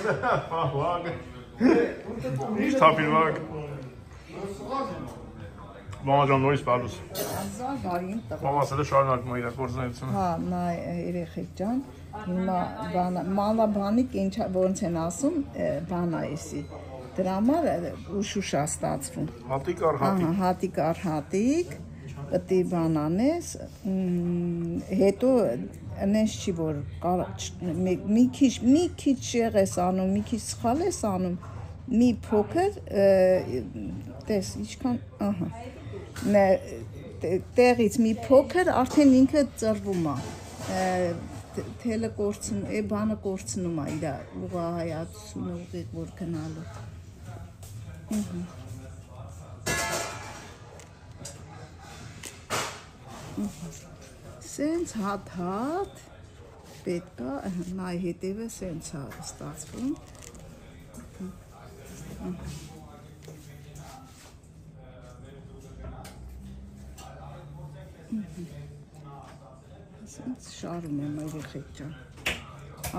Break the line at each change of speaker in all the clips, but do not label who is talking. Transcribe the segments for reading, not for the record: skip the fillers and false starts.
Vag. Nicht Happy Vag. Մամա ջան նորից բալուս։
Ազար բարին տղա։
Մամասը շարունակում է իր գործունեությունը։
Հա, նա երեխեք ջան, հիմա մանրաբանիկ ինչ ոնց են ասում, բան է էսի։ Դրա համար ուշուշ է ստացվում։
Հատիկ առ հատիկ։
Ահա, հատիկ առ հատիկ, պետք է բան անես, հետո այնպես չի որ մի քիչ շեղ ես անում, մի քիչ սխալ ես անում, մի փոքր, տես, ինչքան, ահա։ Տեղից մի փոքր արդեն ինքը ծրվում է թելը կորցնում է բանը կորցնում է իր ուղղահայացությունը ուղիղ որ գնալու սենց հատ պետք է նայ հետևը սենց է ստացվում շարում եմ երեխեք ջան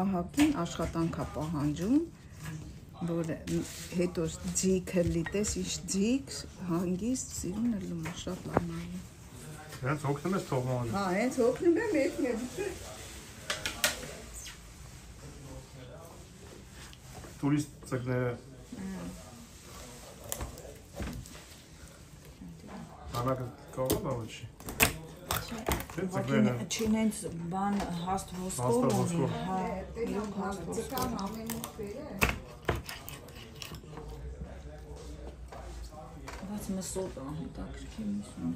ահագին աշխատանք է պահանջում որ հետո ձիգը լիտես ինչ ձիգ հանգիստ սիրուն է լում շատ լավ է
հենց հոգնում ես թողնում
հա հենց հոգնում եմ
տուրիստ ծգները Անակը կարող է չի
Չինենց բան հաստ ոսկով ունի, հա, իրոք հաստ ոսկով։ Բայց մսոտ հետաքրքիր միսում։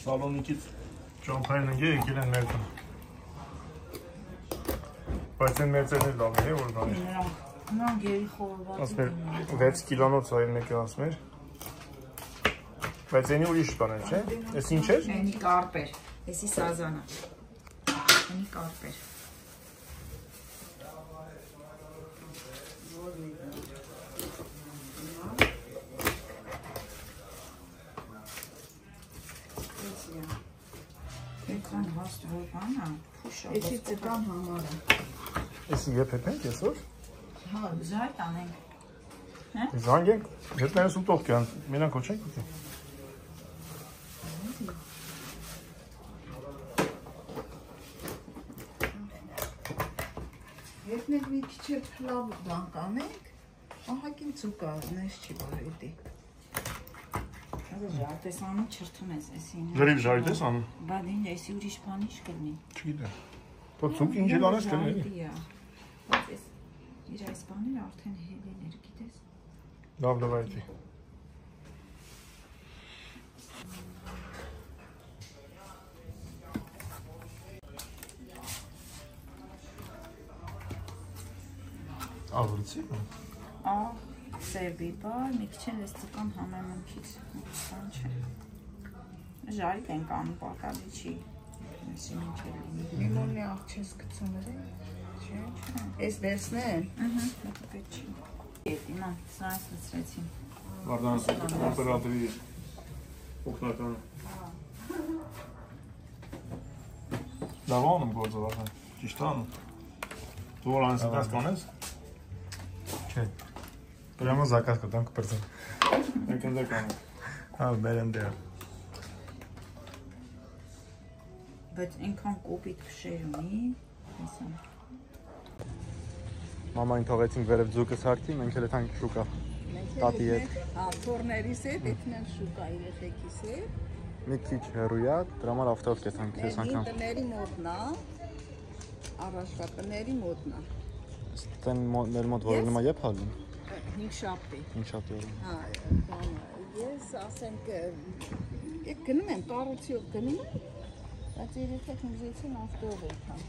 Սալոնիկից ճամփային ընկեր եկել են մեր տուն։ Բայց են մեծերն լավ է, որ բան է։
Նրանք երիխորված
են։ 6 կիլոնոց այլ մեկը ասում էր։ Բայց ենի ուրիշ բան է, չէ՞։ Էս ինչ էր։
Ենի կարպեր, էսի սազանը։ Ենի կարպեր։ Էքան հաստ որ բան է, փուշա։
Էսի ծկան համար է։
Էսի եփեք ենք այսօր։
Հա, զայտ անենք։
Զանգ ենք, հետներս ուտող կան, մենակ ոչ ենք ուտի։
Հետներ մի քիչ էլ լավ բան կանենք, ահագին ծուկա, նես չի որ հետի։
Ժարդես անում չրթում ես էսին։
Լրիվ ժարդես անում։
Բայց ինձ էսի ուրիշ բան ինչ կլինի։
Չգիտեմ։ Թող ծուկ ինչ էլ անես կլինի։
Բայց էս իր այս բաները արդեն հելեներ, գիտես։
Լավ այդի։ Աղրիցի։
Սերբի բար, մի քիչ էլ էս ծկան համեմունքից, բան չէ։ Ժարիտ ենք անում պակալի չի, էսի ինչ է լինի։
Լիմոնի աղ չես գցում էրի, չէ, էս վերցնեն։
Պետք չի։ Ետ իմա, սա այս լծրեցին։
Վարդանս օպերատորի օգնականը։ Լավ անում գործով արդեն, ճիշտ անում։ Դու որ անես դաս կանես։ Չէ։ Прямо заказ կտանք բրձեն։ Մենք ընդ կանենք։ Հա, բերեմ դեր։
Բայց այնքան կոպիտ փշեր ունի, հեսա։
Մամային թողեցինք վերև ձուկս հարկի, մենք էլ եթանք շուկա։ Տատի հետ։
Հա, թորներիս հետ, եթնեն շուկա երեխեքիս հետ։
Մի քիչ հեռույա, դրա համար ավտոյով կեցանք ես անգամ։
Տների մոտնա, առաջվա տների մոտնա։
Տեն մեր մոտ որ լինում է եփ հալին։
5 շաբթի։
5 շաբթի օրը։
Հա, բանը, ես ասեմ գնում եմ, կառույցիով գնում եմ, բայց երեխեք ուզեցին ավտոյով եկան։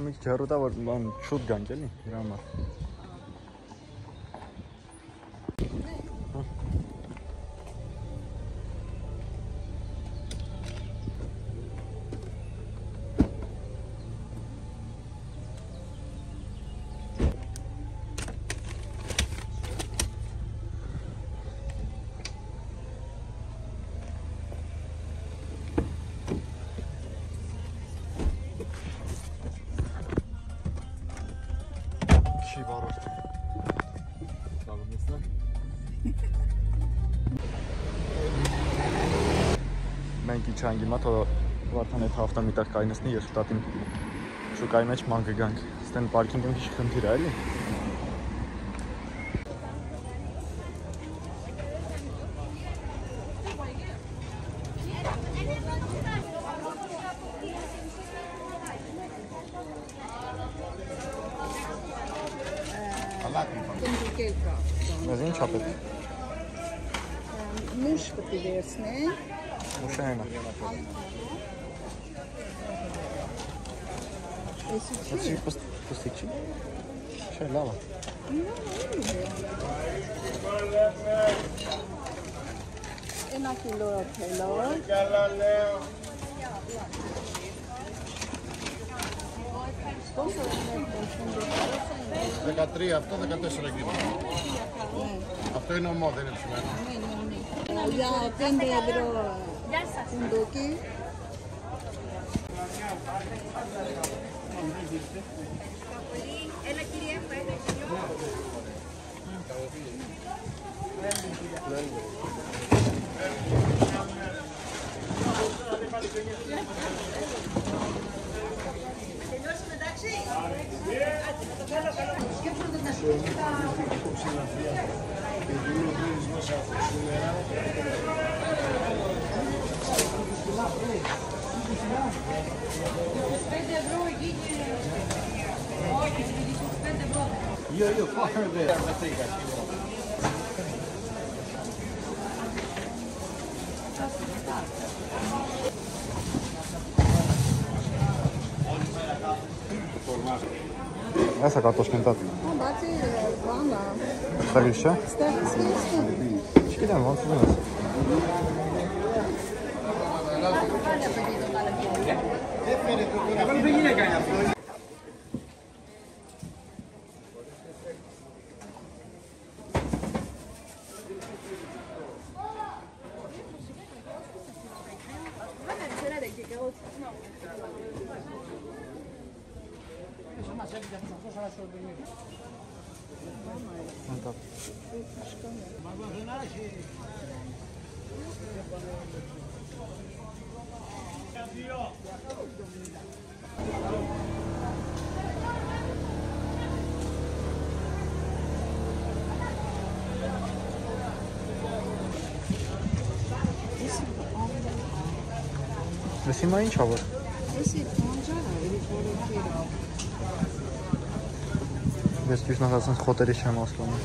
Ամիք ջեռուտա որ բան շուտ գանք էլի, դրա համար։ չանք իմա, թող Վարդան այդ հաղթա մի տեղ կայնացնի, ես ու տատին շուկայի մեջ ման կգանք։ Ստեն պարքինգում քիչ խնդիր է, էլի։ Մեզ ինչ ապետ։
Մուշ պտի վերցնենք։
Մուշը հենա։
Էսի
պստիկ չի։ Չէ, լավ է։
Ένα κιλό θέλω. Πόσο είναι το
13, αυτό 14 κιλό. Αυτό είναι ομό, δεν είναι ψημένο.
Για 5 ευρώ φουντούκι.
Έλα κυρία μου,
Io faccio vedere la tega.
Essa կարտոշկան տատ։
Բացի բանա,
Ստեղից չէ։
ստեղից վերցնեմ։
Չգիտեմ, ոնց ուզում ես։ Ես հիմա ինչ ավոր։
Էսի բանջարա, էլի որոքերը։
Ես ճիշտ ասած խոտերի չեմ ասլանում։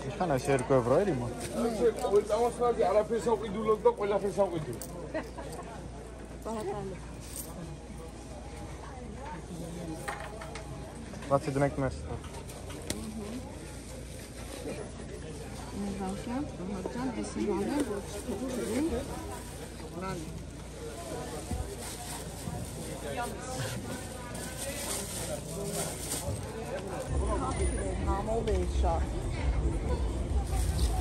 Ինչքան է 2 եվրո էր իմա։
წამოსვლადი არაფერს ავყიდულობ და ყველაფერს ავყიდულ.
Բահատալը։
Բացի դնենք մեզ։
Մեղանքյան, բահատյան, էսի բանը, որ չթողում է։ Լան։ Համով է շատ։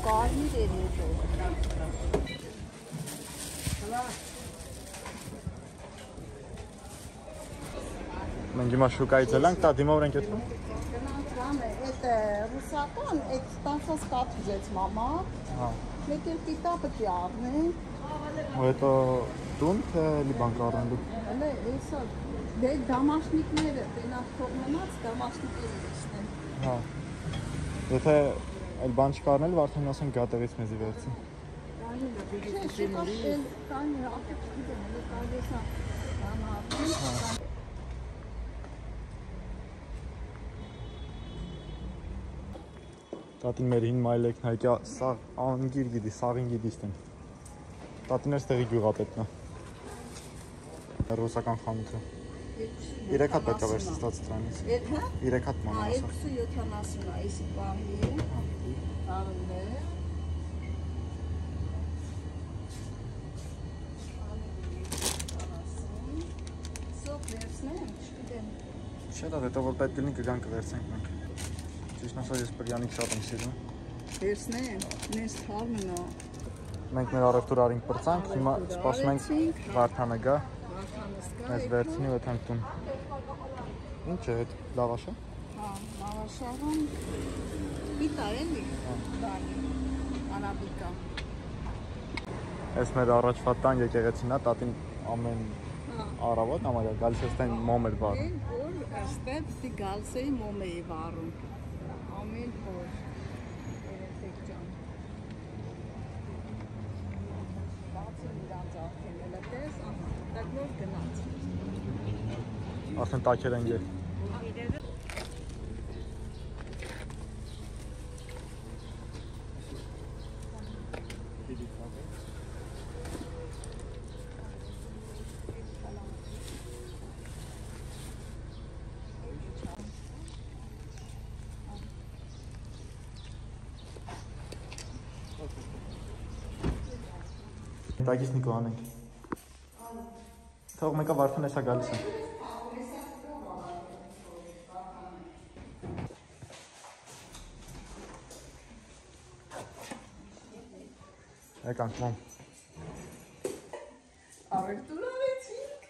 Կարմիր էր հետո։
Մենք հիմա շուկայից ելանք, տա դիմով ենք եթում։
Գնանք բանը, այդ ռուսական, այդ տանցած կաթ ուզեց մամա։
Հա։
Մեկ էլ պիտա պտի առնենք։
Ու հետո տուն, թե լի բան կառնելու։
Հələ էսա դե դամաշնիկները, տենակ թողնած դամաշնիկները վերցնեն։
Հա։ Եթե այլ բան չկառնել, արդեն ասենք գատեղից մեզի վերցին։
Չէ, շուկաշել, կանի ապետ չգիտեմ, հələ կարդեսա դամարդին։
Տատին մեր հին մայլեքն հայկյա սաղ անգիր գիտի, սաղին գիտի ստեն։ Տատին էր ստեղի գյուղապետն է։ Ռուսական խանութը։ 3 հատ պետք է վերցի ստաց դրանից։ 3 հատ ման ասա։
270 է, էսի պահի, առնե։ Սոկ վերցնեմ, չգիտեմ։
Չէ, դա հետո որ պետք լինի կգան կվերցենք մենք։ Ճիշտ ասած ես բրյանիկ շատ եմ սիրում։
Վերցնեմ, նես թարմնա։
Մենք մեր առևտուր արինք բրցանք, հիմա սպասում ենք Վարդանը գա, մեզ վերցնի ու եթենք տուն։ Ինչ է հետ, լավաշ է?
Հա, լավաշարում պիտա էլի, դանի, արաբիկա։
Ես մեր առաջվա տան եկեղեցին է, տատին ամեն առավոտ համարյա գալիս ես տեն մոմ էր վարում։
Որ այստեղ դի գալիս էի մոմ էի վարում, ամեն օր, երեխեք ջան։ Բացին իրանց արդեն էլ տես, տակնով գնաց։
Արդեն տակեր են գել։ Տակից նիկո անենք։ Թող մեկը Վարդան էսա գալիս է։ Եկանք մոմ։
Առևտուր արեցինք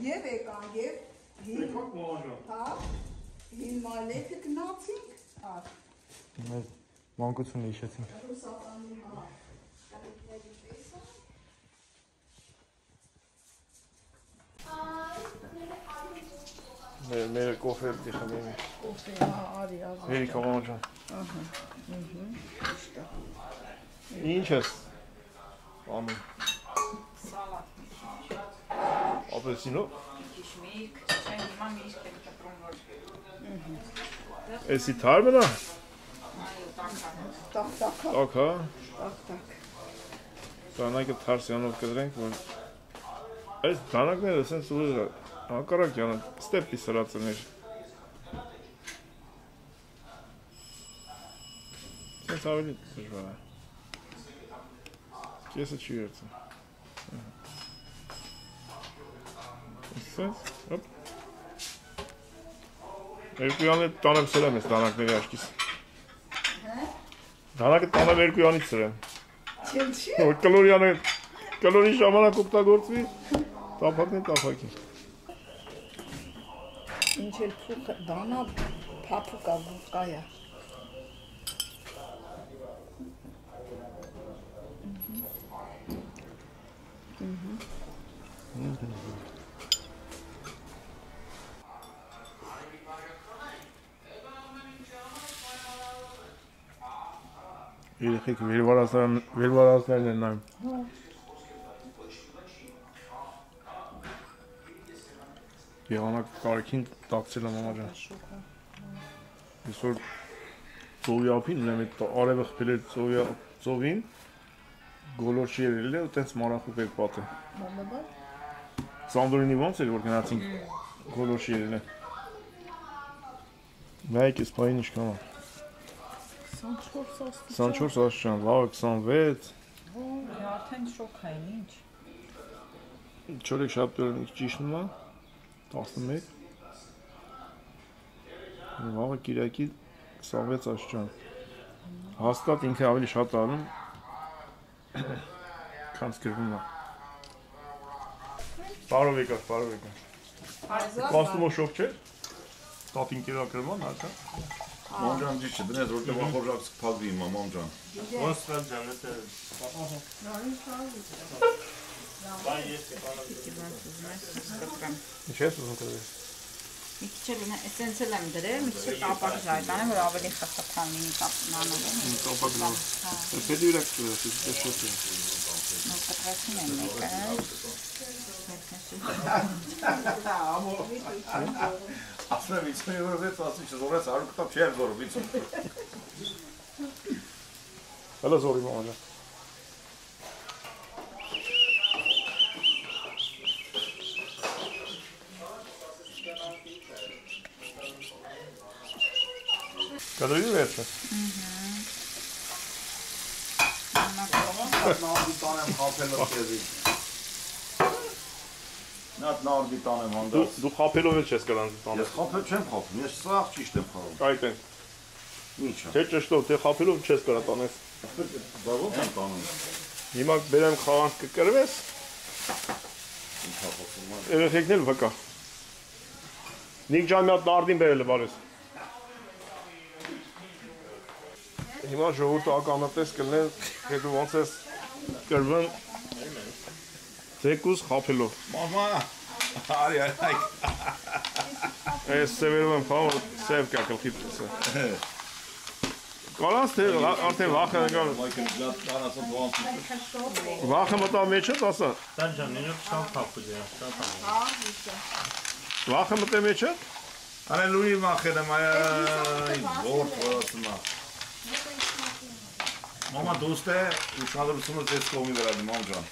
և եկանք և հա, հիմա լեքը գնացինք
Մեր մանկությունը իշեցինք։
Ռուսատանի հա, կարիքների տեսա
Մեր կոֆե դիխամի։
Կոֆե, արի,
Հերիք օղանջան։ Ինչ ես անում։
Սալատ։
Ապելսինով։
Քիչ միրգ, չէ, հիմա միրգ է կտրում որ։
Էսի թարմենա։
Այո, տակա։
տակ-տակ,
Տակ, հա։
տակ-տակ
Դանակը թարսյանով կդրենք, որ այս դանակները սենց ուղիղ հակառակ յանը ստեպի սրացներ։ Սենց ավելի դժվար է։ Կեսը չի վերցն։ Սենց, հոպ։ Երկու յանը տանեմ սրեմ ես դանակների աշկիս։ Դանակը տանեմ երկու յանից սրեմ։
Չել չի
Որ կլորի ժամանակ օգտագործվի, տափակն է տափակի։
Ինչ էլ փուք դանա փափուկա վուկայա
Երեխեք վերվարածներն են նայում։ Եղանակ կարիքին տակցել եմ ամաջան։ Այսօր ծովյապին ունեմ այդ արևը խպել էր ծովին, գոլոր չի երել է ու տենց մարախուկ էր պատ է։ Սանդորինի ոնց էր, որ գնացինք գոլոր չի երել է։ Նայք ես պային իշկան է։ 24 աստիճան, լավ 26
Արդեն շոկ են, ինչ։
Չորեք շաբթօրն ճիշտն է 11 Վաղը կիրակի 26 աստիճան Հաստատ ինքը ավելի շատ անում քան սկրվում է Բարով եկար Պաստումով շոկ չէր Տատին կերա կրման, հաչա
Մամջան դիչը, բնես, որտեղ վախորժակ սպագվի հիմա, մամջան
Ոնց սպել ջան, եթե Ինչ ես ուզում կրվել
Մի քիչ էլ էսենց էլ եմ դրել, մի քիչ տապակ ժայտանեմ, որ ավելի խխխան լինի նանով։
Տապակ լավ Ես հետի ուրակ կրվել, ես շոտ եմ
Նոր կտրացին եմ մեկը։
Ասում եմ, իցմի որովեց, ասում չզորեց, հարու կտապ չի եմ զորով, իցում
Հələ զորի մամաջա Կադրի վերջը
Նարդի տանեմ խապելով կեզի Նատ նարդի տանեմ հանդաց
Դու խապելով էլ չես կրանց տանը
Ես խապել չեմ խապում, ես սաղ ճիշտ եմ խաղում
Այդ են
Ինչ է
Թե ճշտով, թե խապելով չես կրա տանես
Բավով եմ տանում
Հիմա բերեմ խաղանք կկրվես։ Երեխեքն էլ վկա։ Նիկ ջան մի հատ նարդին բերել է բարես։ Հիմա ժողովուրդը ականատես կլինեն, հետո ոնց ես կրվեն թեկուզ խափելով։
Մամա, արի,
Այս սևերով եմ խաղում, սև կա գլխի տեսը։ Կարաս թե արդեն վախը նկան։ Վախը մտավ մեջը, ասա։ Վախը մտե մեջը։
Անեն լունի վախել եմ, որդ որոսնա։ Մամա դուստ է, ուշադրությունը ձեզ կողմի վերադի, մամ ջան։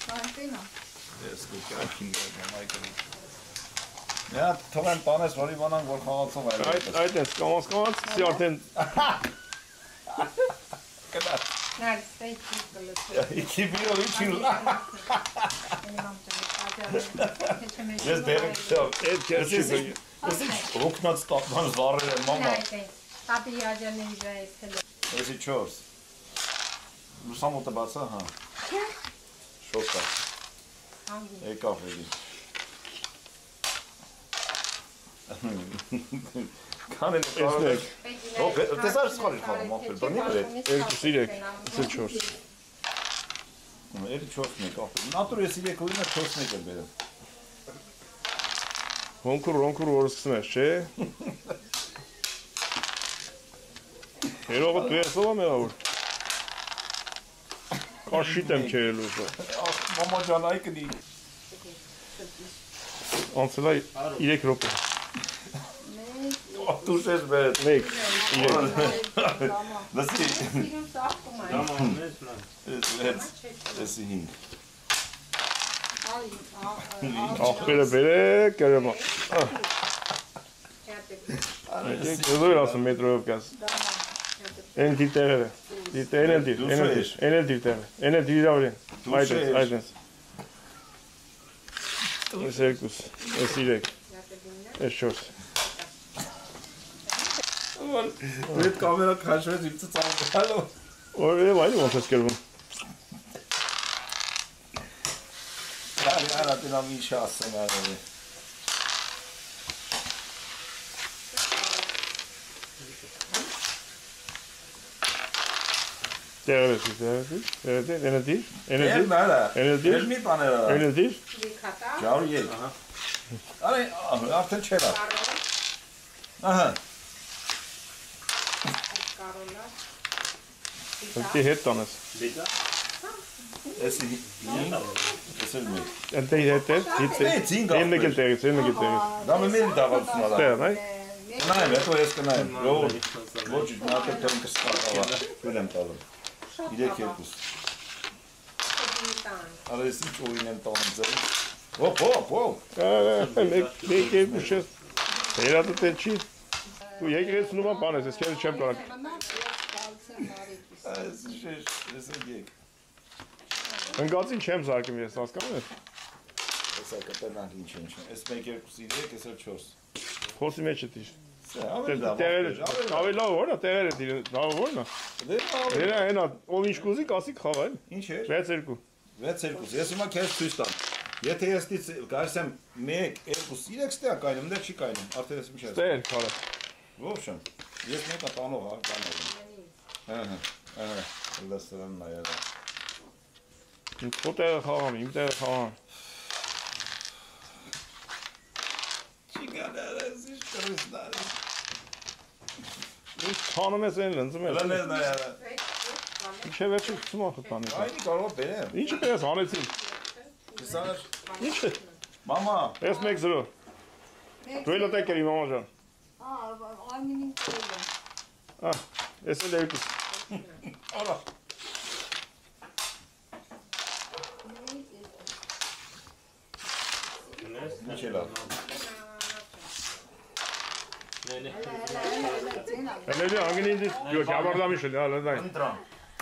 Ես կուկյակին գերդեմ, այգրի։ Նա թողեն տանես, որի բանան, որ խաղացով այլ։
Այդ ես, կամաց, սի արդեն։
Կդար։ Իքի բիրով իչին լա։ Ես բերեք շավ, էդ կերտ չի բերգի։ Ես ինչ հոգնած տապման զարել եմ, մամա։ Ես ի չորս։ Լուսամոտը բացա, հա։ Շոկա։ Եկավ էդի։ Կանեն կարոտ։ Տեսար սխալի խաղում, ապել, բրնի բրետ։
Երկու սիրեք, սեր չորս։
Էլի չորսն եք, ապել։ Նատուր ես իրեք ուինը չորսն եք էլ բերեմ։
Հոնքուր որ սկսնես, չէ։ Հերողը դու ես ով ամեղավոր։ Կաշիտ եմ չերել ուժը։
Մամա ջան այ կնի։
Անցելա 3 րոպե։
Դուս ես բերել։
1, 3։
Լսի։ Եսի հինգ։
Աղբերը բերեք, կերեմա։ Եզով էր ասում մետրոյով կաս։ Են դիր տեղեր է։ Են էլ դիր տեղը։ Են էլ դիր իրավր են։ Այդ ես։ Ես երկուս, ես 3, ես 4։
Այդ կամերա քաշվեց իմ ծծաղալով։
Օրև այլի ոնց ես կերվում։
Արա տենամ ինչ ասեմ արել է։
Տեղեր ես,
Էլ մի պաներ արա։
Են էլ դիր։
Ջարու եկ։ Արի, արդեն չերա։ Ահա։
Պետք է հետ տանես։
Եսի հինգ, ես էլ մեկ։
Ընտե հետ է, են մեկ էլ տեղից։
Դա մեն դաղացուն ալա։
Տեղն այ։
Կնայեմ, հետո ես կնայեմ, ոչ նատել տեմ կսկաղավա, վեր եմ տալում, 3-2։ Արա ես ինչ օին եմ տալում ձեր։
Մեկ երկու շես, հերատը տեն չի։ Դու եկրեցնում ան բան ես, ես կեզ չեմ կարակ։
Այս շեշ, ես եկ։
Ընգացին չեմ զարկում ես, հասկանում ես։
Ես ակտենանք ինչ են չեն, ես 1-2-3, ես էլ 4։
Խոսի մեջ է տիր։
Տեղերը,
ավելի լավ որն է, տեղերը տիր, լավ որն է։ Հենա, հենա, ով ինչ կուզի, կասի խաղա էլ։
Ինչ էր։
6-2։
6-2, ես հիմա կեզ թույս տամ։ Եթե ես դից գարս եմ 1-2-3 ստեղ կայնում, դեր չի կայնում, արդեն ես ինչ ես։
Ստեղ կարա։
Ովշն, ես մեկա տանող հա, կանով եմ։ Լսրան նայարա։
Քո տեղը խաղամ, իմ տեղը խաղամ։
Չի գանարես, ինչ կրիս նարես։
Ինչ թանում ես են լնձում ես։
Լնես նայարա։
Ինչ է վերջը կցում ախը տանի։
Այնի կարող բերեմ։
Ինչը պերես հանեցին։
Կսանար։
Ինչ է։
Մամա։
Ես 1-0։ Դու էլ ոտեք երի մամա ժան։
Այնին կերել։
Ես էլ երկուս։
Արա։ Ինչ է լավ։
Հələ անգին դի գաբարդամի շել, հələ դայ։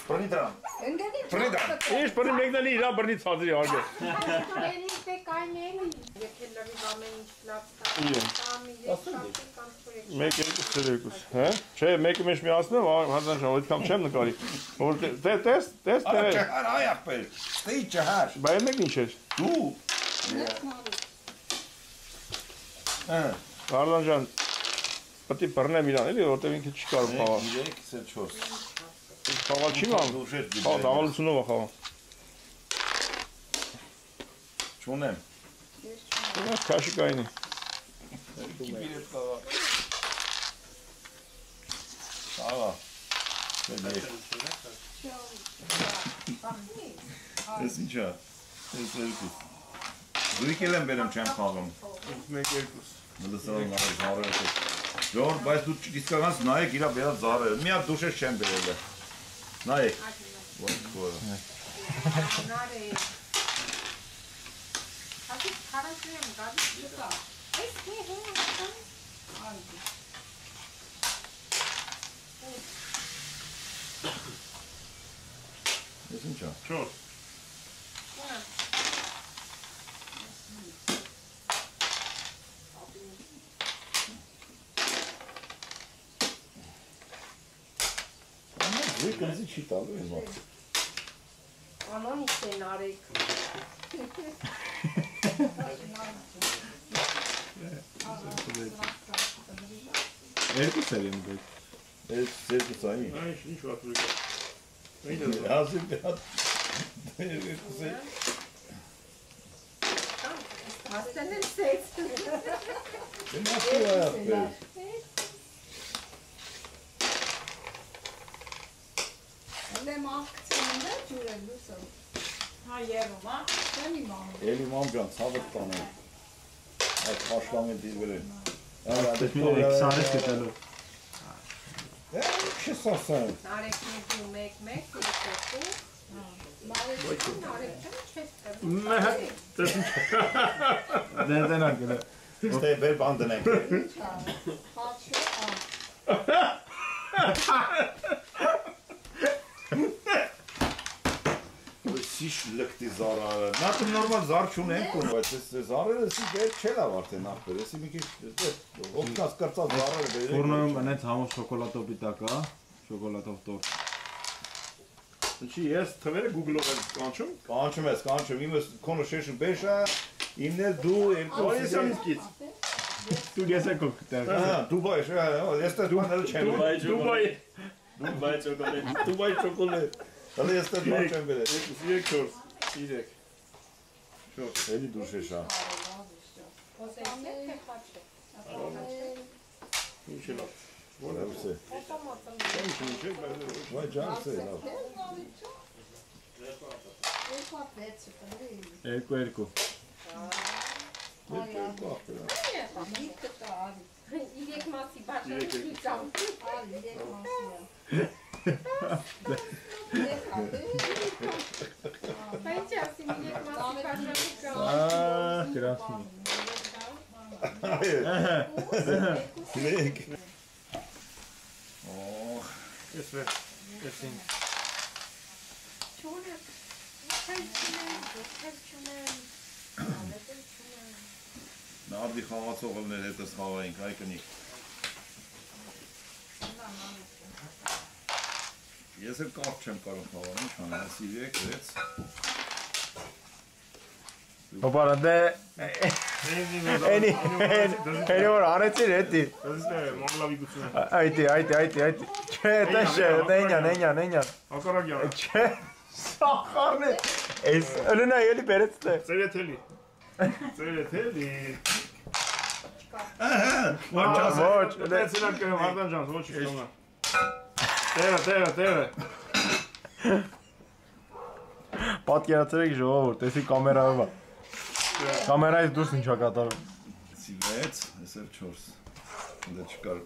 Բրնիտրան։
Ինչ բրնի մեկնալի իրա բրնի ցածի արգե։
Էլի տե կայնելի։ Եթե
Երևի ամեն ինչ լավ
Իրեն։
Տամի երկշաբթի կամ ցերեկ։
Մեկ երկու ցերեկուս, հա? Չէ, մեկը մեջ միացնեմ, հազար շան, այդքան չեմ նկարի։ Որ տես,
Չհար այ ախպեր, ստեի չհար։
Բայց մեկն ինչ էր։
Դու։
Հարդան ջան, պետք է բռնեմ իրան, էլի, որտեղ ինքը չի կարող խաղալ։
3-4։
Խաղալ չի մամ։ Հա, դավալությունով է խաղալ։
Չունեմ։
Քաշիկային է։
Կիպիրետ խաղա։ Խաղա։ Ես ինչա։ Ես երկուս։ Դույք էլ եմ բերեմ չեմ խաղում։
Մեկ երկուս։
Մլսարան նարը զարերը։ Ժողոր, բայց դու իսկականս նայեք իրա բերած զարերը։ Մի հատ դուշես չեմ բերել է։ Նայեք։ Ոնց կորը։
Նարե։ Հատի քարաշու եմ գալիս լկա։ Այս թե հա։ Այդի։
Ես ինչա։
Չոր։
Դուք ինձ չի տալու եմ ո՞ց։
Անոնից են արեք։
Երկուս էլ եմ դուք։ Երկուս այն։
Այս ինչ վատրուկ է։
Հազիվ դատ։ Երկուս է։
Հասել են սեյց։
Դեմ ասու այապեր։
Ալեմ աղկցին է ջուրը լուսը։
Հա երում, հա։
Չեմ իմանում։
Էլի մամ ջան, ցավդ տանեմ։ Այդ խաշլամի դիվերեն։
Քսանես կտալու։
Չես ասան։
Նարեք դու մեկ, երկու։ Նարեք չես կրում։
Դենտենա գնա։
Ստե վեր բան դնենք։
Հաչը
Սիշ լկտի զարարը։ Նա դու նորմալ զար չունենք ու, բայց այս զարերը սի վեր չել ավարտեն ախպեր։ Էսի մի քիչ օգնած կրծած զարերը բերել։
Ֆորնոյում այնց համով շոկոլադով պիտակ է, շոկոլադով տորտ։
Ինչի ես թվերը Google-ով եմ կանչում։
Կանչում ես, իմը քոնը շեշը բեշա, իմն էլ դու երկու։
Օրեսյան իսկից։ Դու ես եկող կտեղ։
Ահա, Դուբայ, ես դե դու անել չեմ։
Դուբայ չոկոլետ։
Հələ ես դե դու չեմ բերել։
3 4 3
Էլի դու շեշա։
Ինչ է լավ։
Որևէ։ Ինչ է, բայց ջանս է լավ։
Երկու։
Իրեք մասի բաժան Բայց ասի իրեք մասի բաժան
Գրասնի։
Մեկ։
Ես վեր։ Ես ինձ։
Չունը
Նարդի խաղացողներ հետս խաղայինք, այ կնիկ։ Ես էլ կարդ չեմ կարող խաղալ, ինչ անեմ, ասի 3, 6
Հոպարա դե Էնի որ արեցիր էտի։
Դե մոնլավիկությունը։
Այդի։ Չէ, դե նենյա։
Հակարակյանը։
Չէ, սախարն է։ Էս ըլնա էլի բերեց դե։
Ծերեթելի։
Ոչ,
Դեցինակ կրեմ Հարդան ջան, ոչ իշխոնա։ Տերը։
պատկերացրեք ժողովուրդ, էսի կամերայով է։ Կամերայից դուրս ինչա կատարում։
Սի 6, ես էլ 4 Դե չկար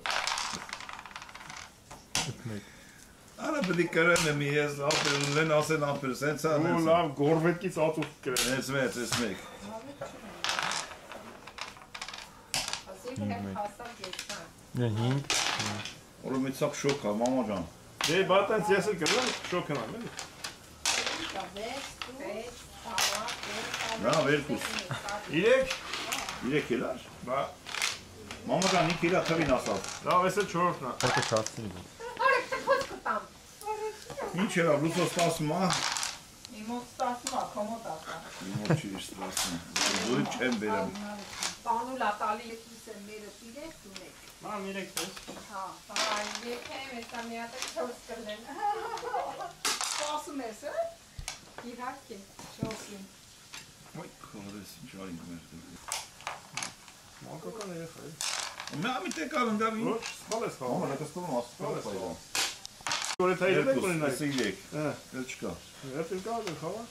Արա պետի կրեմ եմ ես լեն ասեն ապեր, սենց է
Ու լավ գորվետկից ածուխ կրեմ։
Ես 6
5
Որը մի ծակ շոք է, մամա ջան
Դե բատենց ես էլ կրեմ, շոք հնամ, էլի։
Լավ, երկուս
3
3 կիլար։
Բա
Մամա ջան 5 կիլա թվին ասած։
լավ, էսը 4-ն է։
Հարկը չացնի։
Արեք թփոց կտամ։
Ինչ էր լուսոս 10 մա։
Իմոց ստացվում է, կոմոդ ասա։
Իմոց չի ստացվում։ Դու չեմ բերեմ։
Տանուլա տալի եկիս է մերը պիրեք դունեք։
Մամ 3 տես։
Հա, եկեմ էսա մի հատ 4 կլեն։ Սպասում ես, հա։ Իհարկե, շոսին։
Ոյ, քորես ինչ այն մեր։
Մանկական երեխա է։
Մա մի տեկալ ընդամի։
Ոչ, սպալ ես խաղում։
Մամա լեքստում ասում։
Որ դա իդեք ունենա։
3, էլ չկա։
Երբ կա խաղա։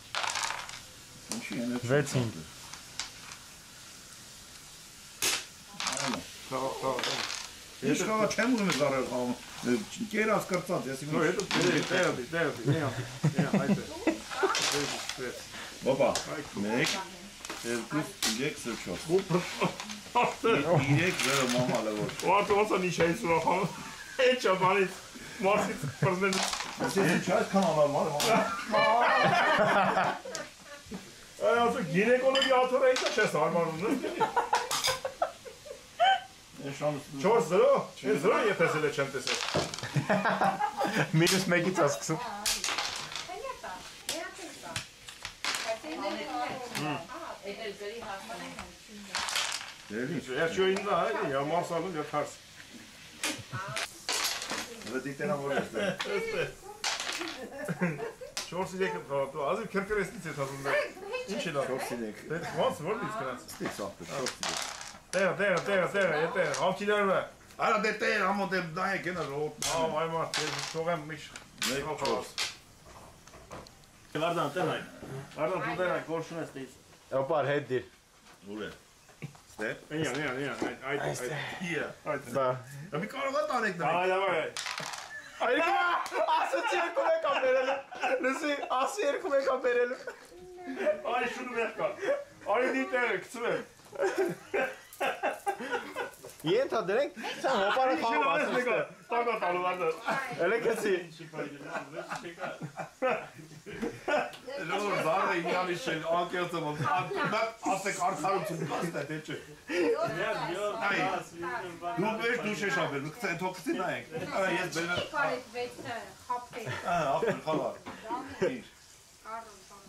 Ինչի են այդ։
6-5։
Խաղա։
Ես խաղա չեմ ուզում զարել խաղում։ Կերած կրծած, ես իմ։
Նո, հետո դերդի։ Այդտե։
Բաբա, 1 2 3 4 3 մամա լավոր։
What was an issue so how? Each of us was it person.
Ես ինչ կանալ մամա։
Also գինեկոլոգի աթորը ինչա չես հարմարում, նո՞։ Չորս զրո, ես զրո եփեսել է չեմ տեսել։
-1-ից ասկսում։
Ես չու ինձ այ, я մարսալու դեռ քարս։
Դա դիտենա որ ես դե։
4-3 խաղատու, ազի քրկրեսից է թվում դա։ Ինչ է դա
4-3։
Ոնց որ դից գնաց։
Ստից ապը 4-3։
Տեղ, հավքիլարը։
Արա դե տեր ամոդեմ դա է գնա ռոտ։
Ահա այ մարդ, ես թողեմ միջ։
Վարդան տենայ։ Վարդան դու տենայ կորշուն ես տից։
Օպար հետ դիր։
Ուր է։ Ստե։
Այա, այդ։
Դա։
Դա մի կարող է տանեք դա։
Այ դավայ։
Այգա, ասացի երկու եկա բերել։ Լսի, ասի երկու եկա բերել։
Այ շունու մերկա։ Այ դիտեր, գցվեմ։
Ենթա դրենք, սա հոպարը խաղում ասում է։
Տակա տալու վարդը։
Էլեկեցի։
Լոր զարը ինյանի շել անկերծը ոնց ասեք արխարություն կաստա դե չէ։ Դու բեր դու շեշաբեր, թոքցի նայեք։ Արա ես բերեմ։
Կարեք 6-ը խափեք։
Ապր խալա։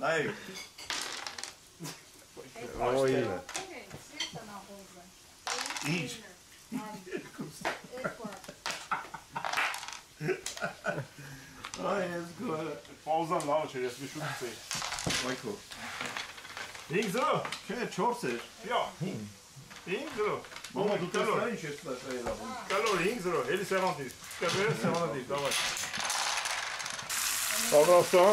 Նայեք։
Ոյ։
Ինչ։ Այ ես գոհ։
Պաուզան լավ չէ, ես մի շուտ ծեի։
Մայքո։
5-0։
Չէ 4 էր։
Յա։ 5-0։
Մամա դու տեսա ինչ ես ստացել։
Կալոր 5-0, էլի սեղանտիր։ Կաբերը սեղանտիր, դավայ։ Պատրաստա։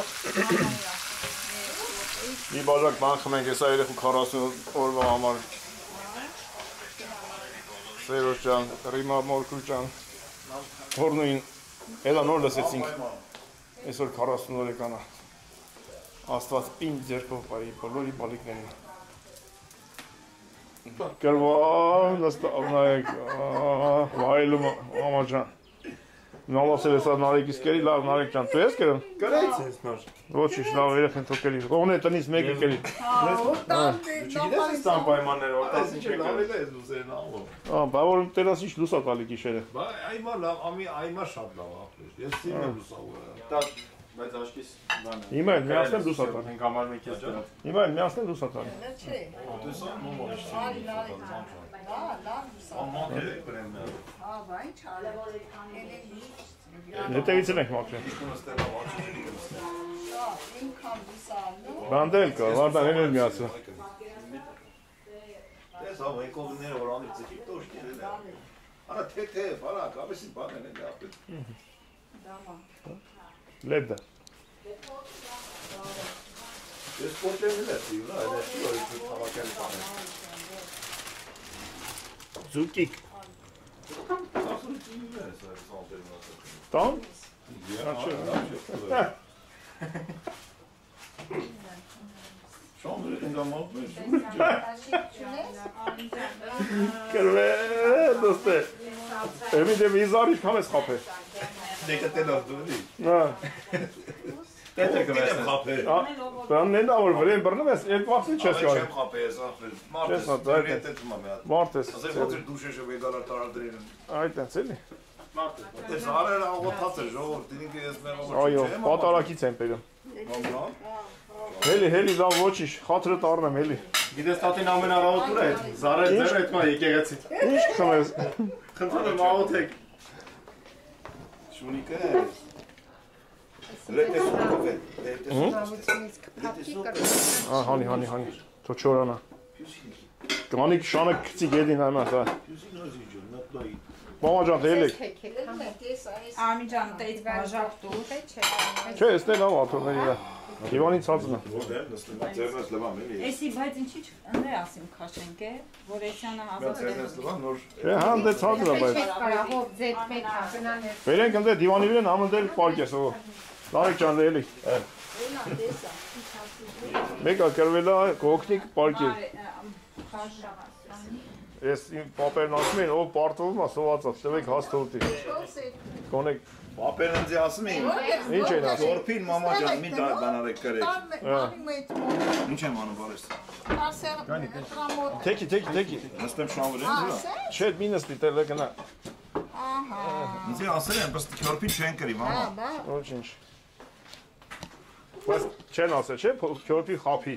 Մի բաժակ բան խմենք, հեսա երեխու 40 օրվա համար։ Սերոս ջան, Ռիմա Մորկու ջան, հորնույն, էլա նոր լսեցինք, այսօր 40 օր եկանա, աստված ինձ ձերքով բարի, բոլորի բալիքներին։ Կրվավ, նստավ նայեք, վայլում մամա ջան, նալասել ես նարեկիս կերի, լավ նարեք ջան, դու ես կերում։
Գրեց ես նոր։
Ոչինչ, լավ երեխեն թոքելի, կողն է տնից մեկը կերի։
Չգիտես ստան պայմանները, որտես ինչ եկա։
Լավ է լուզեն ալո։
Բա որ տերաս ինչ լուսա տալի գիշերը։
Բա այմա լավ, այմա շատ լավ ապրես։ Ես սիրում եմ լուսավորը։
Դա բայց աշկիս բան է։
Հիմա էլ միացնել լուսա տալի։
Մենք համար մեկ ես դրած։
Հիմա էլ միացնել լուսա տալի։
Չէ։
Տեսա մոմո ինչ։
Լավ լուսա։
Մամա դերեք բրեմ։
Հա, բա ինչ արել։
Հետևից ենք մաքրել։
Կնստել ավաճի կնստել։
Շա, ինքան լուսալու։
Բանդել կա, վարդան էլ միացը։
Տեսա եկողները որ անի ծիքի տոշկել են։ Արա թե, բարա, կապեսի բան են ապել։
Դամա։
Լեդա։
Ես պորտերն եմ սիրում, այլ է շուտ հավաքել բան։
Զուկիկ։
Ասում չինի է սա սանտերն ասել։
Տան։
Շոնդրը կնդամալ մեր։
Կրվե, դոստե։ Էմի դե վիզարի քամ ես խապե։
Դեկա տենաս դուրի։
Հա։
Տեթե
Գնացել
կվեսնես։
խափեր։
Բանն են որ վրեն բռնվես, այդ վախտի չես
Չեմ
կարող։
խափել, ես ախր։
Չես
Մարտես,
մա,
դե դե մի հատ։
Մարտես։
Ասել ոնց է դուշեշը վեգալար տարադրին։
Այդ տենց էլի։
Դե զարերը աղոթած է ժողովուրդ, ինքը ես մեղավոր
Այո,
չեմ։
պատարակից են բերում։ Հելի լավ ոչիշ, խաթրը տառնեմ հելի։
Գիտես տատին ամենառավոտուրը է, զարը ձերը այդ մա եկեղեցիդ։
Ինչ խմես։
Խնդրում եմ աղոթեք։
Շունիկը է։ Լետես ուկով է։
Բավությունից կփափկի կրկին։
Հանի, թո չորանա։ Կանիկ շանը քցի գեդին համա, հա։ Մամա ջան, դելեք։
Արմին ջան, դեից բաժակ դու։
Չէ, էստե լավ աթորների վրա։ Դիվանի ցածնա։
Ձերնես լվամ էլի։
Էսի բայց ինչի՞ ընդ ասիմ քաշենք է, որ էսյանը ազատ է։
Ձերնես լվամ նոր։
Չէ, համ դե ցածնա բայց։
Կարահով ձետ պետք է գնաներ։
Վերենք ընդ դիվանի վրա համընդել պարկես ո։ Լարիկ ջան, դելի։ Մեկը կրվելա կոկնիկ պարկեր։ Ես իմ պապերն ասում են, ով պարտվում է սովածած, տվեք հաստոտի։ Կոնեք
Պապերն ինձ ասում էին։
Ինչ են ասում։
Սորփին մամա ջան, մի բանարեք կրեք։ Ինչ եմ անում բարես։
Թեքի։
Նստեմ շամվրեն դրա։
Չէ, մի նստի տելը գնա։
Ինձ ասել են, բս քյորփին չեն կրի մամա։
Ոչինչ։ Բայց չեն ասել, չէ, քյորփի խափի։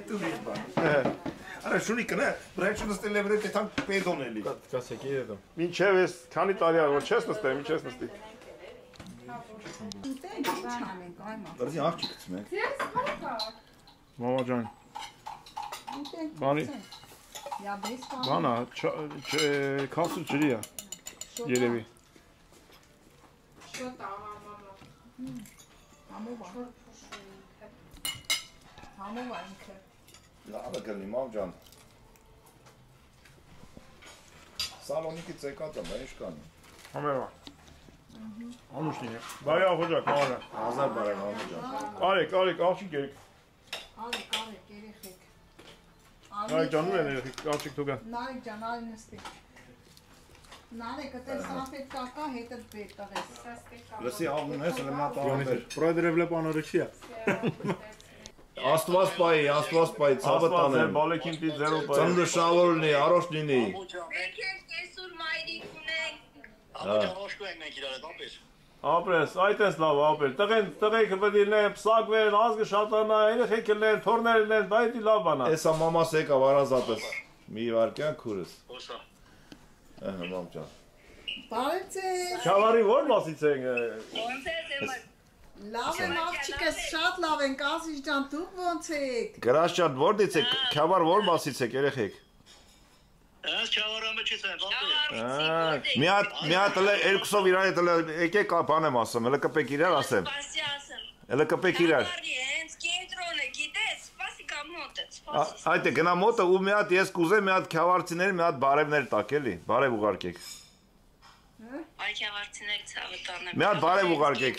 Դու մի բան։ Արա շունի կնա, բրեյք նստել է վրե տան պեդոն էլի։
Կասեք երեդը։ Մինչև ես քանի տարի ա որ չես նստել, ինչես նստի։
Դրսի աղջիկ գցմեք։
Մամա ջան։ Բանի։ Բանա, քասու ջրի է։ Երևի։
Համով ինքը։
Լավ է կլինի մամ ջան։ Սալոնիկից եկած եմ, ինչ կանի։
Համերա։ Անուշնի է։ Բայա հոջակ, մամա։
Հազար բարև մամ ջան։
Արեք, աղջիկ երեք։
Արեք, երեխեք։
Նարեկ ջան, ո՞ւր են երեխեք, աղջիկ դու գա։
Նարեկ ջան, արի նստի։ Նարեկ, դե սաֆետ կակա հետը բեր տղես։
Լսի աղուն ես, լմա տաղաբեր։
Պրոդրևլե պանորիչի է։
Աստված պայի, ցավը տանեմ։
Բալեքին պի 0 պայ։
Ծնդը շավոր լինի, առոշ լինի։
Մենք կեսուր մայրիկ ունենք։
Ահա մենք իրար հետ ամբեր։
Ապրես, այդ էս լավ ապեր։ Տղեքը պետք է լինեն, փսակվեն, ազգը շատանա, երեխեքը լինեն, թորները լինեն, դա էդի լավ բան է։
Էսա մամաս եկա վարազատս։ Մի վարկյան քուրս։
Ոսա։
Ահա մամ ջան։
Բարև ձեզ։
Շավարի ո՞ր մասից են։
Ոնց է դեմը։
Լավ եմ աղջիկս, շատ լավ ենք, Ասիչ ջան, դուք ոնց եք։
Գրաշ ջան, որտից եք, քյավար ո՞ր մասից եք երեխեք։
Այս չավարամը չես են,
Մի հատ երկուսով իրար հետ եկեք բան եմ ասում, հələ կպեք իրար ասեմ։
Սպասի ասեմ։
Հələ կպեք իրար։
Հենց կենտրոնը գիտես, սպասի կամ մոտը։
Այդ է գնա մոտը ու մի հատ ես կուզեմ մի հատ քյավարցիներ, մի հատ բարևներ տակ էլի, բարև ուղարկեք։
Այ քյավարցիներ ցավը տանեմ։
Մի հատ բարև ուղարկեք։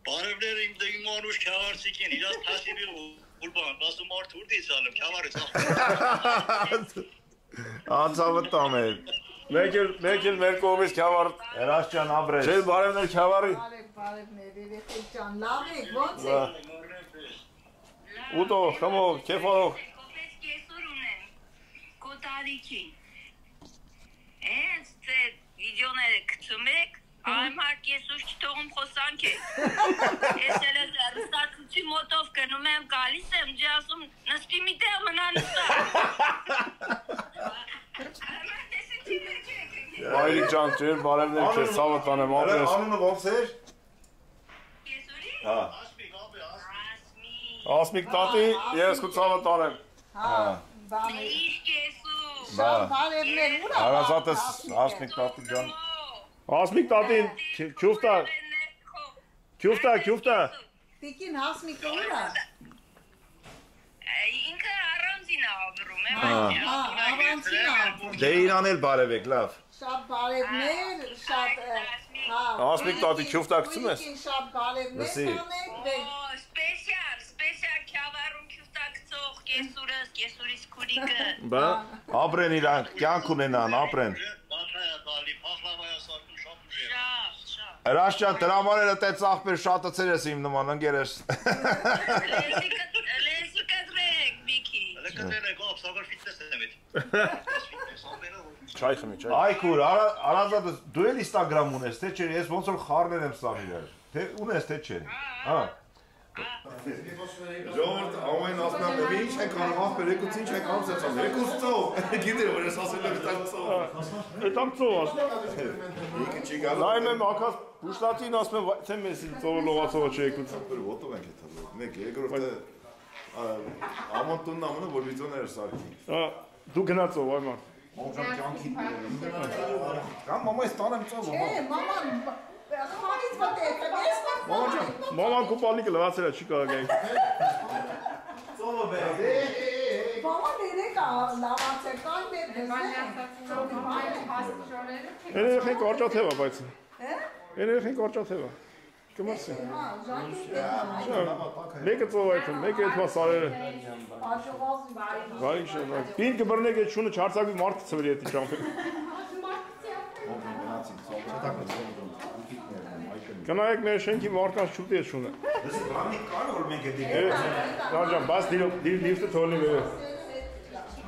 բարևները իմ անուշ քյավարցիկին, իրաց թասիբի ուլբան, ասում արդ ուրդից ալեմ, քյավարից։
Անցավը տամ է։
Մեկ էլ մեր կողմից քյավար։
Երաշ ջան ապրես։
Չէ, բարևներ քյավարի։
Բարևներ, երեխեք ջան, լավ եք, ոնց եք։
Ուտո, խմող, քեֆարող։
Կոպետ կեսուր ունեմ։ Կոտարիքին։ Հենց թե վիդեոները գցում եք, այմար կեսուր չթողում խոսանք է։ Ես էլ ռստացուցի մոտով գնում եմ, գալիս եմ, ջի ասում, նստի մի տեղ մնա նստա։
Այրիկ ջան, չէ, բարևներ քեզ, ցավը տանեմ, ապրես։
Անունը ոնց էր։
Կեսուրի։
Հա։
Ասմիկ տատի, ես քո ցավը տանեմ։
Հա։
Բանը,
Ինչ կեսուր։
շատ բարևներ, ուր է։
Հարազատս Ասմիկ տատի ջան։
Ասմիկ տատին, քյուֆտա։
Տիկին Հասմիկը ուր է։
Ինքը առանձին է ապրում,
Առանցին է ապրում։
Դե իրան էլ բարև եք, լավ։
Շատ բարևներ, շատ
Ասմիկ տատի քյուֆտա գցում ես։
Շատ բարևներ տանեք,
Սպեսիալ քյավարում քյուստակցող կեսուրիս քուրիկը։
Բա,
Ապրեն իրանք, կյանք ունենան, ապրեն։
Բաթայա տալի, փախլավայա սարկում շատ ուժ է։
Շատ։
Հրաշջան, դրա համար էլ այդպես աղբեր շատացել ես իմ նման ընկերես։
Լեսի կտրեք, Վիքի։
Կտրեք, սակր ֆիթնես եմ էդ։
Չայ խմի, չայ։
Այ քուր, Արազատը դու էլ Instagram ունես, թե չէ, ես ոնց որ խառնել եմ սա իրար։ Թե ունես, թե չէ։ Հա։ Ժողովուրդ, ամեն ասում եմ, ինչ ենք անում, աղբեր, եկուց ինչ ենք անում, սեցան, եկուց ծով, գիտեր, որ ես ասել եմ տակ ծով։
Էտամ ծով ասում։
Իկը չի գալու։
Նայում եմ ակաս բուշտատին ասում եմ, թե մեզ ծովը լողացողը չի եկուց։
Ոտով ենք հետը, մեկ, երկրորդը աման տունն ամունը, որ վիդյոներ սարքի։
Դու գնա ծով, այման։
Մոմժան կյանքի կամ մամա ես տանեմ ծովը,
Մաման, խանից վատետ, ես
Մաման կուպալիկը լվացել է, չի կարող գայք։
ծովը բեր։
Մաման երեք լավացեկան մեր
Են երեխեն կարճաթև է, բայց։ Են երեխեն կարճաթև է։ Կմրսի։ Մեկը ծով այդում, մեկը էդվա սարերը։ Բարիք շետ, պին կբրնեք էդ շունը չարցակվի մարդը ծվերի էդի ճամպին։ Կնայեք մեր շենքի մարդկանց չուտի էդ շունը։
Դες բանի կար որ մենք էդի։
Լարջան, բաց լիվտը թողնի վերև։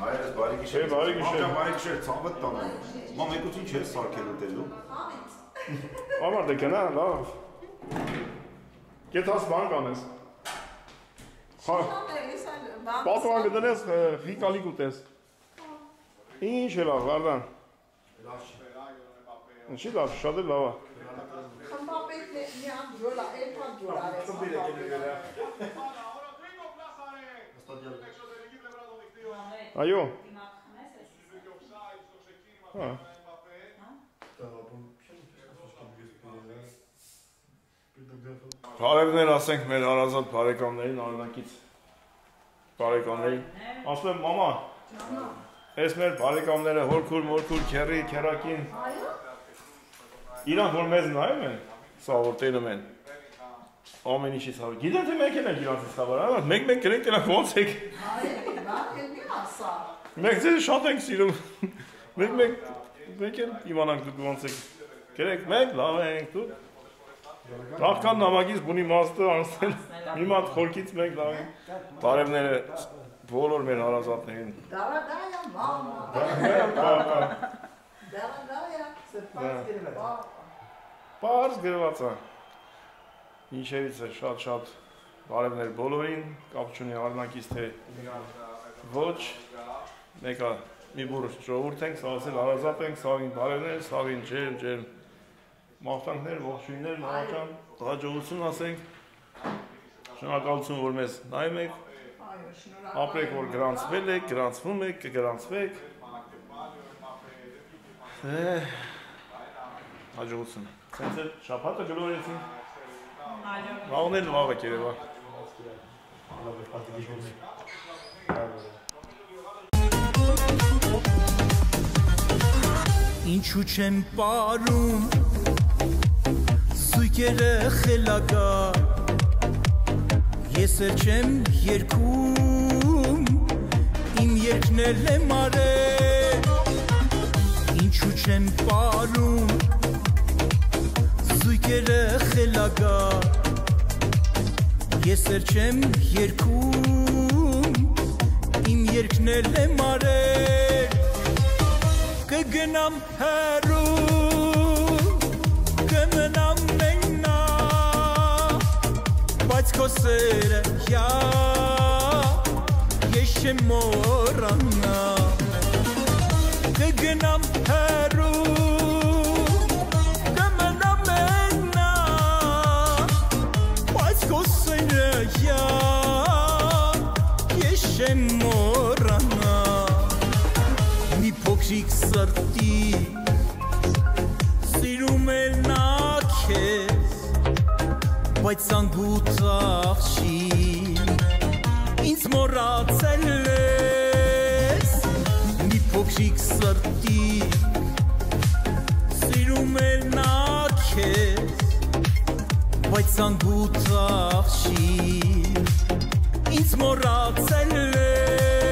Այրս բարիքի շետ։
Բարիքի շետ։
Բարիքի շետ, ծավըտ տանեմ։ Մամ եկուց ինչ ես սարքելու տելու։
Ամար դե կնա, լավ։ Կեթաս բան կանես։ Պատվան կդնես, խիկալիկ ուտես։ Ինչ է լավ, Վարդան։ Ինչի լավ, շատ է լավ է։
Խմբապետն է միան ջոլա, էլպան ջոլա ես։
Այո։ Բարևներ ասենք մեր հարազատ բարեկամներին, արնակից բարեկամներին։ Ասում եմ, մամա, ես մեր բարեկամները հորքուր, մորքուր, քերի, քերակին։ Իրանք որ մեզ նայում են, սա որ տենում են, ամեն ինչից հավի։ Գիտեն թե մենք են իրանցից խաբար, մեկ գրենք ենակ ոնց եք։ Մենք ձեզ շատ ենք սիրում, մեկ են իմանանք դուք ոնց եք։ Գրենք մենք, լավ ենք դուք։ Նախքան նամակից բունի մաստը անցնել, մի մատ խորքից մենք լավ ենք։ Բարևները բոլոր մեր հարազատներին։
Դարադայա, մամա։
Պարզ գրված է։ Ինչերից է շատ բարևներ բոլորին, կապ չունի արնակից թե ոչ, մեկը մի բուր ժողովուրդ ենք, սաղասել հարազատ ենք, սաղին բարևներ, սաղին ջերմ մաղթանքներ, ողջույններ, մաղաչան, տղաջողություն ասենք, շնորհակալություն, որ մեզ նայում եք, ապրեք, որ գրանցվել եք, գրանցվում եք, կգրանցվեք, հաջողություն։ Սենց էլ շապատը գլորեցին, վաղներ լավ եք երևա։
Ինչու չեմ պարում Սույկերը խելագար Ես էլ չեմ երգում Իմ երգն էլ եմ արել Ինչու չեմ պարում Սույկերը խելագար Ես էլ չեմ երգում Իմ երգն էլ եմ արել Կգնամ հեռու Կմնամ մեննա Բայց քո սերը Ես չեմ մոռանա Կգնամ հեռու Կմնամ մեննա Բայց քո սերը Ես չեմ մոռանա Մի փոքրիկ սրտի Սիրում էլ նա քեզ Բայց անգութ աղջիկ Ինձ մոռացել ես Մի փոքրիկ սրտի Սիրում էլ նա քեզ Բայց անգութ աղջիկ Ինձ մոռացել ես